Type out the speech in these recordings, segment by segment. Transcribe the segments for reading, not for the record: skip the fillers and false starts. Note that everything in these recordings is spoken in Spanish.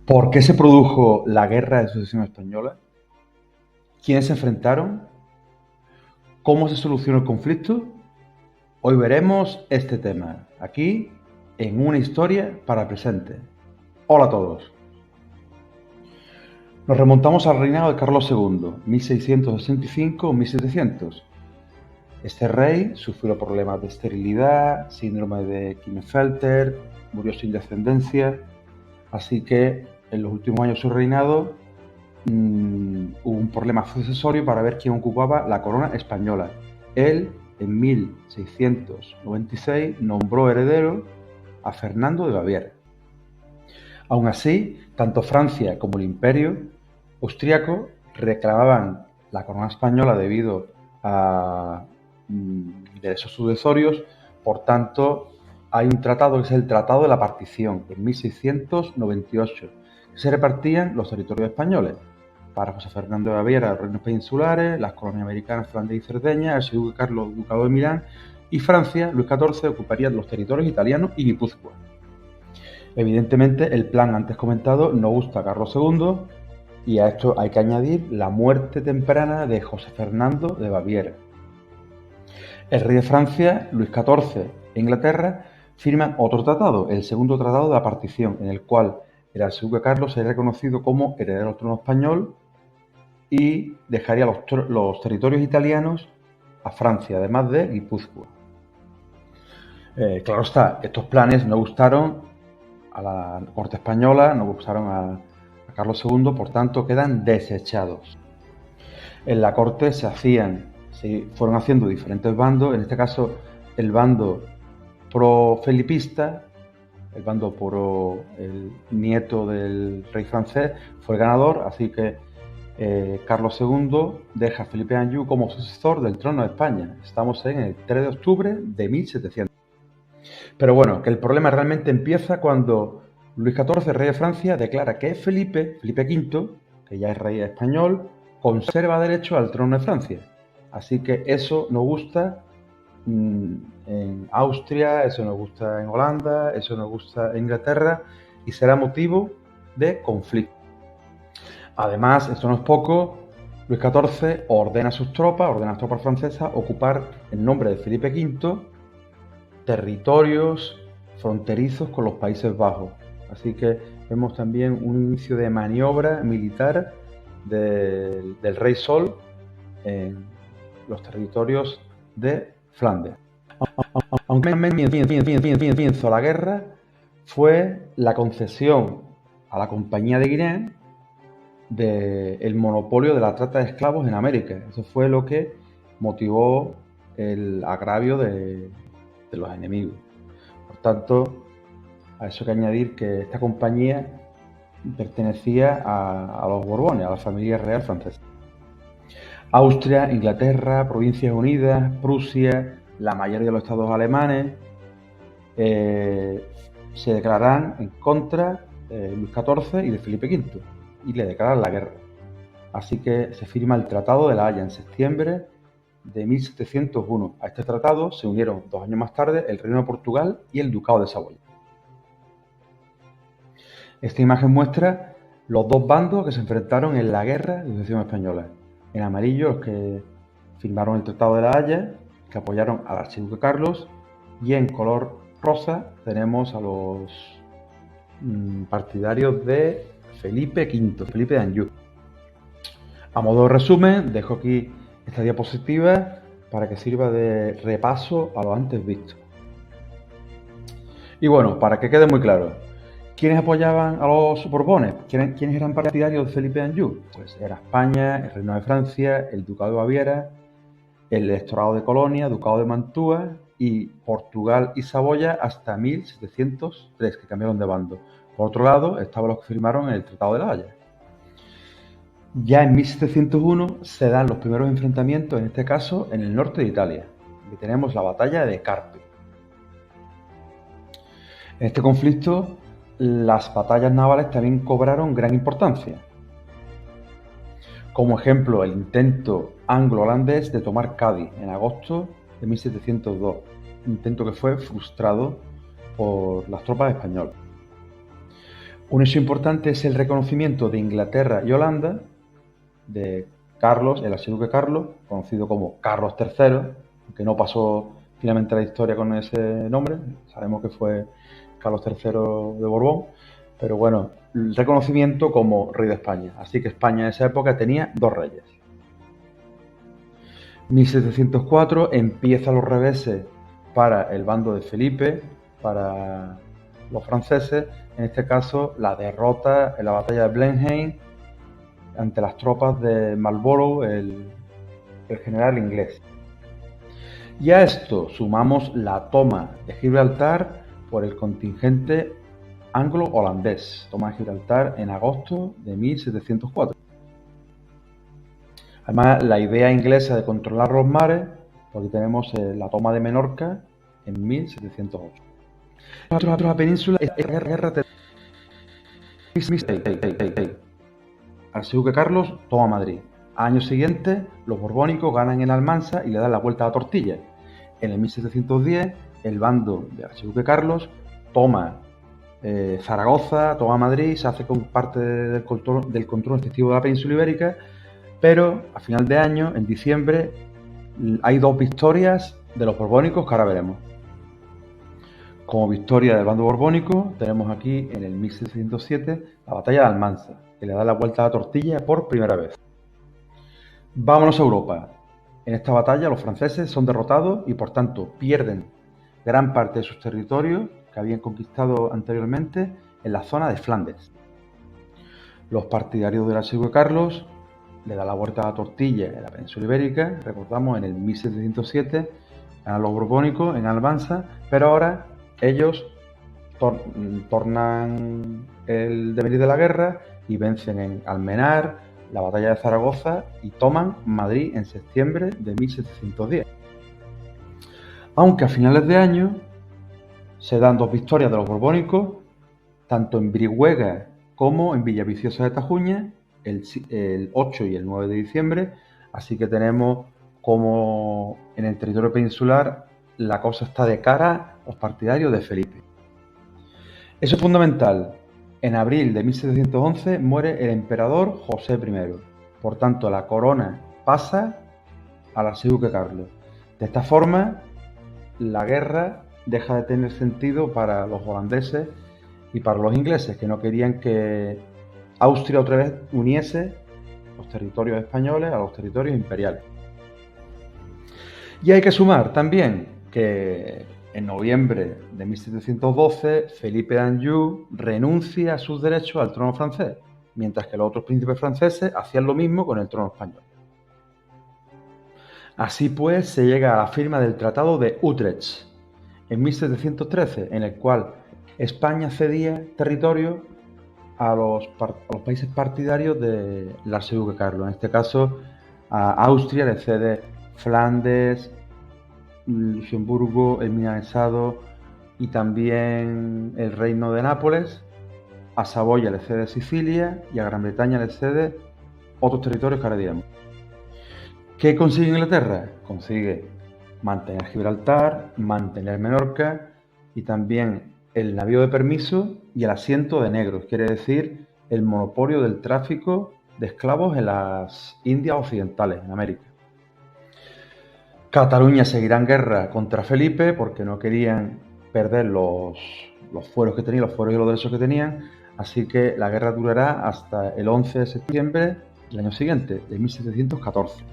¿Por qué se produjo la Guerra de Sucesión Española? ¿Quiénes se enfrentaron? ¿Cómo se solucionó el conflicto? Hoy veremos este tema, aquí, en Una historia para el presente. Hola a todos. Nos remontamos al reinado de Carlos II, 1665-1700. Este rey sufrió problemas de esterilidad, síndrome de Klinefelter, murió sin descendencia, así que en los últimos años de su reinado hubo un problema sucesorio para ver quién ocupaba la corona española. Él, en 1696, nombró heredero a Fernando de Baviera. Aún así, tanto Francia como el Imperio austriaco reclamaban la corona española debido a derechos sucesorios. Por tanto, hay un tratado que es el Tratado de la Partición, en 1698, que se repartían los territorios españoles. Para José Fernando de Baviera, los reinos peninsulares, las colonias americanas, Flandes y Cerdeña, el archiduque Carlos, ducado de Milán, y Francia, Luis XIV, ocuparía los territorios italianos y Guipúzcoa. Evidentemente, el plan antes comentado no gusta a Carlos II, y a esto hay que añadir la muerte temprana de José Fernando de Baviera. El rey de Francia, Luis XIV, e Inglaterra firman otro tratado, el segundo tratado de la partición, en el cual el archiduque Carlos sería reconocido como heredero del trono español y dejaría los territorios italianos a Francia, además de Guipúzcoa. Claro está, estos planes no gustaron a la corte española, no gustaron a Carlos II, por tanto quedan desechados. En la corte se fueron haciendo diferentes bandos, en este caso el bando pro-felipista, el bando pro el nieto del rey francés, fue el ganador, así que Carlos II deja a Felipe Anjou como sucesor del trono de España. Estamos en el 3 de octubre de 1700. Pero bueno, que el problema realmente empieza cuando Luis XIV, rey de Francia, declara que Felipe V, que ya es rey español, conserva derecho al trono de Francia. Así que eso nos gusta en Austria, eso nos gusta en Holanda, eso nos gusta en Inglaterra y será motivo de conflicto. Además, esto no es poco, Luis XIV ordena a las tropas francesas, ocupar en nombre de Felipe V territorios fronterizos con los Países Bajos. Así que vemos también un inicio de maniobra militar del Rey Sol en los territorios de Flandes. Aunque comienzo la guerra fue la concesión a la Compañía de Guinea del monopolio de la trata de esclavos en América. Eso fue lo que motivó el agravio de los enemigos. Por tanto, a eso hay que añadir que esta compañía pertenecía a los Borbones, a la familia real francesa. Austria, Inglaterra, Provincias Unidas, Prusia, la mayoría de los estados alemanes se declararán en contra de Luis XIV y de Felipe V y le declaran la guerra. Así que se firma el Tratado de La Haya en septiembre de 1701. A este tratado se unieron 2 años más tarde el Reino de Portugal y el Ducado de Saboya. Esta imagen muestra los dos bandos que se enfrentaron en la Guerra de Sucesión Española. En amarillo, los que firmaron el Tratado de La Haya, que apoyaron al archiduque Carlos, y en color rosa tenemos a los partidarios de Felipe V, Felipe de Anjou. A modo de resumen, dejo aquí esta diapositiva para que sirva de repaso a lo antes visto. Y bueno, para que quede muy claro, ¿quiénes apoyaban a los Borbones? ¿Quiénes eran partidarios de Felipe de Anjou? Pues era España, el Reino de Francia, el Ducado de Baviera, el Electorado de Colonia, Ducado de Mantua y Portugal y Saboya hasta 1703, que cambiaron de bando. Por otro lado, estaban los que firmaron el Tratado de La Haya. Ya en 1701 se dan los primeros enfrentamientos, en este caso en el norte de Italia, y tenemos la batalla de Carpi. En este conflicto, las batallas navales también cobraron gran importancia. Como ejemplo, el intento anglo-holandés de tomar Cádiz en agosto de 1702, intento que fue frustrado por las tropas españolas. Un hecho importante es el reconocimiento de Inglaterra y Holanda de Carlos, el archiduque Carlos, conocido como Carlos III, aunque no pasó finalmente la historia con ese nombre, sabemos que fue Carlos III de Borbón, pero bueno, el reconocimiento como rey de España. Así que España en esa época tenía dos reyes. 1704 empiezan los reveses para el bando de Felipe, para los franceses, en este caso la derrota en la batalla de Blenheim ante las tropas de Marlborough, el general inglés. Y a esto sumamos la toma de Gibraltar por el contingente anglo-holandés, toma de Gibraltar en agosto de 1704. Además, la idea inglesa de controlar los mares, porque tenemos la toma de Menorca en 1708. La península es guerra archiduque Carlos toma Madrid. Año siguiente, los borbónicos ganan en Almansa y le dan la vuelta a la tortilla. En el 1710, el bando de archiduque Carlos toma Zaragoza, toma Madrid, se hace con parte del control efectivo de la península ibérica, pero a final de año, en diciembre, hay dos victorias de los borbónicos que ahora veremos. Como victoria del bando borbónico, tenemos aquí en el 1707 la batalla de Almansa, que le da la vuelta a la tortilla por primera vez. Vámonos a Europa. En esta batalla los franceses son derrotados y por tanto pierden gran parte de sus territorios que habían conquistado anteriormente en la zona de Flandes. Los partidarios del archiduque Carlos le dan la vuelta a la tortilla en la península ibérica, recordamos en el 1707 ganan los borbónicos en Almansa, pero ahora ellos tornan el devenir de la guerra y vencen en Almenar, la batalla de Zaragoza y toman Madrid en septiembre de 1710. Aunque a finales de año se dan dos victorias de los borbónicos, tanto en Brihuega como en Villaviciosa de Tajuña, el 8 y el 9 de diciembre, así que tenemos como en el territorio peninsular la cosa está de cara a los partidarios de Felipe. Eso es fundamental. En abril de 1711 muere el emperador José I. Por tanto, la corona pasa al archiduque Carlos. De esta forma, la guerra deja de tener sentido para los holandeses y para los ingleses, que no querían que Austria otra vez uniese los territorios españoles a los territorios imperiales. Y hay que sumar también que en noviembre de 1712 Felipe d'Anjou renuncia a sus derechos al trono francés, mientras que los otros príncipes franceses hacían lo mismo con el trono español. Así pues, se llega a la firma del Tratado de Utrecht en 1713, en el cual España cedía territorio a los países partidarios del archiduque Carlos. En este caso, a Austria le cede Flandes, Luxemburgo, el Milanesado y también el Reino de Nápoles. A Saboya le cede Sicilia y a Gran Bretaña le cede otros territorios que ahora diremos. ¿Qué consigue Inglaterra? Consigue mantener Gibraltar, mantener Menorca y también el navío de permiso y el asiento de negros, quiere decir el monopolio del tráfico de esclavos en las Indias Occidentales, en América. Cataluña seguirá en guerra contra Felipe porque no querían perder los fueros que tenían, los fueros y los derechos que tenían, así que la guerra durará hasta el 11 de septiembre del año siguiente, de 1714.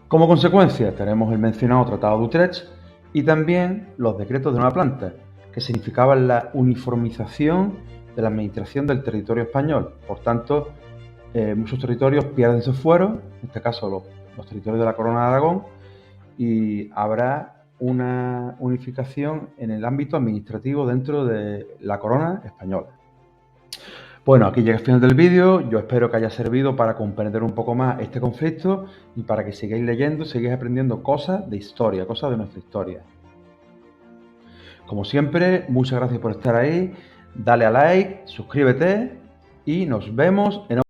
Como consecuencia tenemos el mencionado Tratado de Utrecht y también los decretos de Nueva Planta, que significaban la uniformización de la administración del territorio español. Por tanto, muchos territorios pierden sus fueros, en este caso los territorios de la Corona de Aragón, y habrá una unificación en el ámbito administrativo dentro de la Corona española. Bueno, aquí llega el final del vídeo. Yo espero que haya servido para comprender un poco más este conflicto y para que sigáis leyendo, sigáis aprendiendo cosas de historia, cosas de nuestra historia. Como siempre, muchas gracias por estar ahí. Dale a like, suscríbete y nos vemos en